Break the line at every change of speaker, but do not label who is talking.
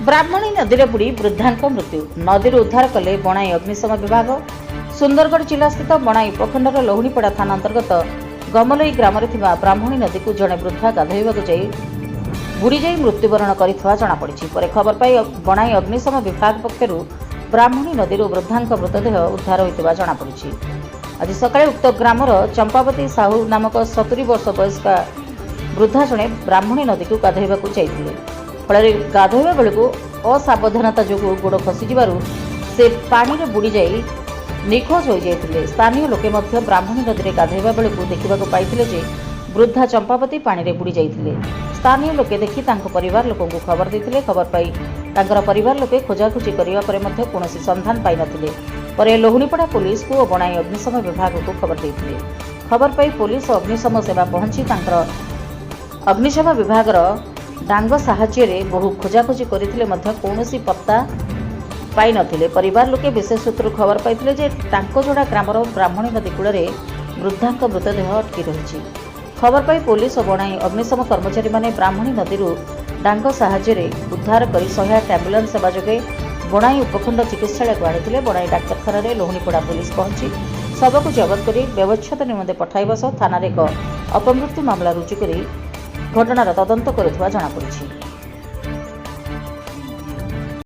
ब्राह्मणी नदी में बुड़ी वृद्धांक मृत्यु नदी उद्धार कले बणाई अग्निशम विभाग। सुंदरगढ़ जिला स्थित बणाई उपखंडर लहुणीपड़ा थाना अंतर्गत गमलई ग्राम ब्राह्मणी नदी को जड़े वृद्धा गाधोइबाकु जाई बुड़ी जाई मृत्युवरण करिथवा जणापड़ी। पर खबर पाई बणाई अग्निशम विभाग पक्षर ब्राह्मणी नदी वृद्धांक मृतदेह उद्धार होता जणापड़ी। आज सकाळे उक्त ग्रामर चंपावती साहू नामक 70 वर्ष बयस्का वृद्धा जड़े ब्राह्मणी नदी को गाधोइबाकु जाइथिले। फल गाधोइबा बेलू असावधानता जो गोड़ खसी से पानी में बुड़ी जाई निखोज हो जाते। स्थानीय लोके मध्य ब्राह्मणी नदी में गाधोइबा बेलू देखा पाई जे वृद्धा चंपावती पानी में बुड़ी जाते। स्थानीय लोके देखि परिवार लोक खबर देते। खबर पाई परिवार लोके खोजाखोजी करने पर कौन संधान पाई नथिले। पर लोहुणीपड़ा पुलिस को बणाई अग्निशम विभाग को खबर देते। खबर पाई पुलिस और अग्निशम सेवा पहुंची अग्निशम विभाग डांग साहाय्य बहु खोजाखोजी करथिले मध्य कौनसी पत्ता पाई नथिले। परिवार लोके विशेष सूत्र खबर पाइथिले जे टांकोजोड़ा ग्रामर ब्राह्मणी नदी कूल वृद्धांक मृतदेह अटकी रही। खबर पाई पुलिस और बणाई अग्निशम कर्मचारी माने ब्राह्मणी नदी डांग साहाय्य उद्धार कर 108 एम्बुलेंस सेवा जोगे बणाई उपखंड चिकित्सालय को आनिथिले। बणाई डाक्तरखाना रे लोहुणीपड़ा पुलिस पहुंची सबको जबत कर व्यवच्छेद निमंते पठाइबा सह थाना एक अपमृत्यु मामला रुजु कर घटनार तदंत करुवा जଣାपड़ी।